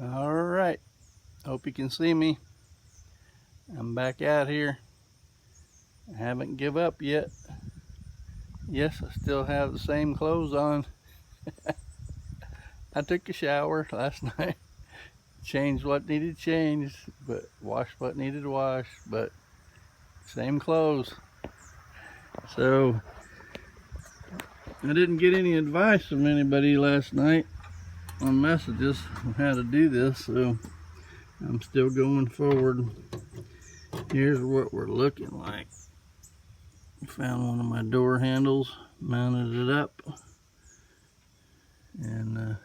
All right, hope you can see me. I'm back out here. I haven't give up yet. Yes, I still have the same clothes on. I took a shower last night, changed what needed changed, but washed what needed washed, but same clothes. So I didn't get any advice from anybody last night on messages on how to do this, so I'm still going forward. Here's what we're looking like. Found one of my door handles, mounted it up, and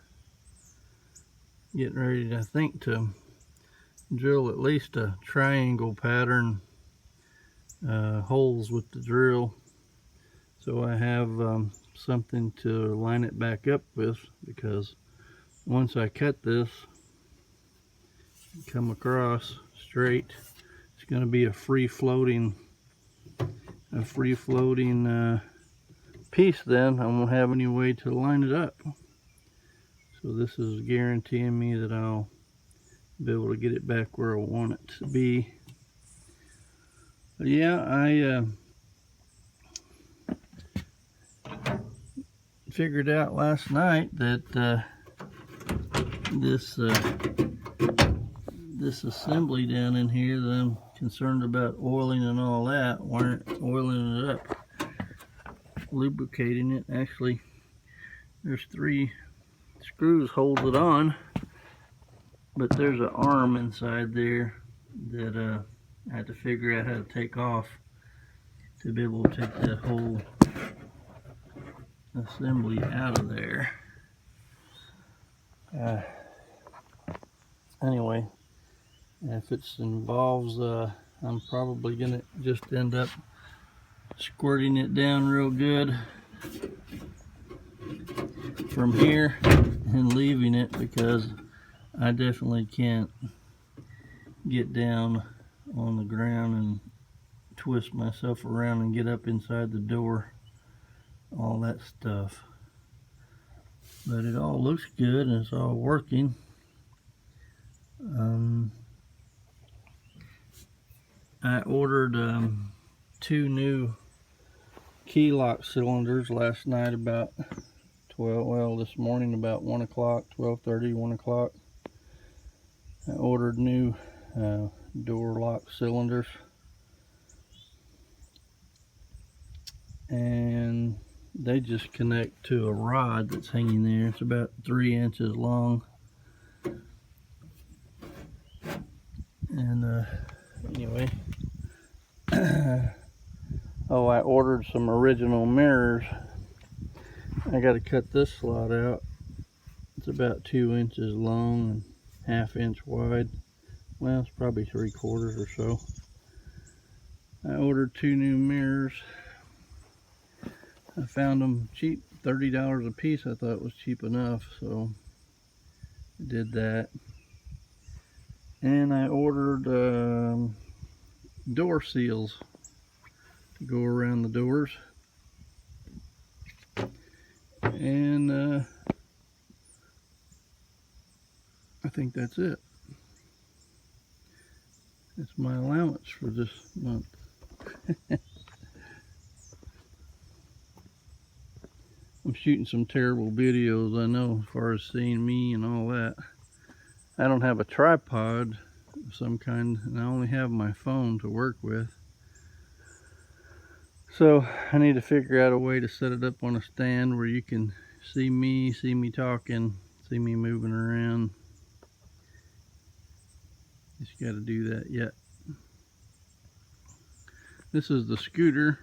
getting ready, I think, to drill at least a triangle pattern holes with the drill, so I have something to line it back up with, because once I cut this and come across straight, it's going to be a free floating piece. Then I won't have any way to line it up, so this is guaranteeing me that I'll be able to get it back where I want it to be. But yeah, I figured out last night that this assembly down in here that I'm concerned about oiling and all that, weren't oiling it up, lubricating it. Actually, there's 3 screws holds it on, but there's an arm inside there that I had to figure out how to take off to be able to take that whole assembly out of there. Anyway, if it involves, I'm probably gonna just end up squirting it down real good from here and leaving it, because I definitely can't get down on the ground and twist myself around and get up inside the door, all that stuff. But it all looks good and it's all working. I ordered 2 new key lock cylinders last night about 12, well, this morning about 1 o'clock, 12:30, 1 o'clock. I ordered new door lock cylinders, and they just connect to a rod that's hanging there. It's about 3 inches long. And anyway, oh, I ordered some original mirrors. I got to cut this slot out. It's about 2 inches long and 1/2 inch wide. Well, it's probably 3/4 or so. I ordered 2 new mirrors. I found them cheap, $30 a piece. I thought it was cheap enough, so I did that. And I ordered door seals to go around the doors. And I think that's it. That's my allowance for this month. I'm shooting some terrible videos, I know, as far as seeing me and all that. I don't have a tripod of some kind, and I only have my phone to work with. So I need to figure out a way to set it up on a stand where you can see me talking, see me moving around. Just got to do that yet. This is the scooter.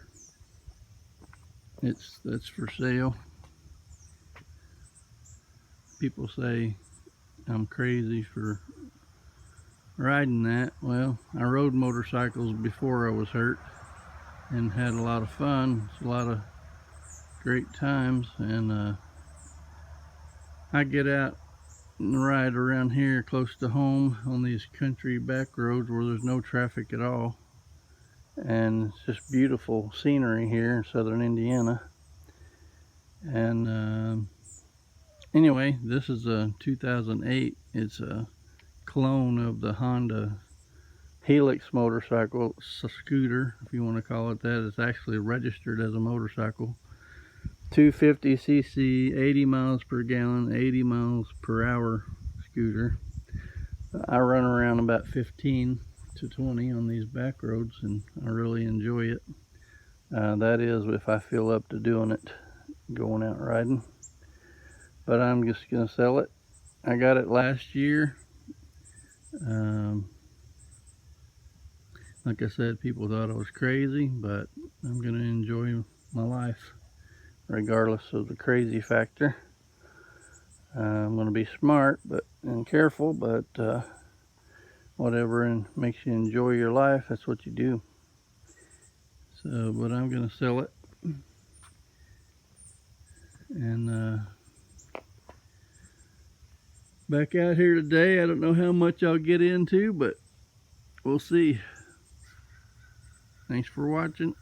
That's for sale. People say I'm crazy for riding that. Well, I rode motorcycles before I was hurt and had a lot of fun. It's a lot of great times, and I get out and ride around here close to home on these country back roads where there's no traffic at all, and it's just beautiful scenery here in southern Indiana. And anyway, this is a 2008. It's a clone of the Honda Helix motorcycle, scooter, if you want to call it that. It's actually registered as a motorcycle. 250cc, 80 miles per gallon, 80 miles per hour scooter. I run around about 15 to 20 on these back roads, and I really enjoy it. That is if I feel up to doing it, going out riding. But I'm just gonna sell it. I got it last year. Like I said, people thought I was crazy, but I'm gonna enjoy my life regardless of the crazy factor. I'm gonna be smart and careful, but whatever makes you enjoy your life, that's what you do. So, but I'm gonna sell it, and back out here today. I don't know how much I'll get into, but we'll see. Thanks for watching.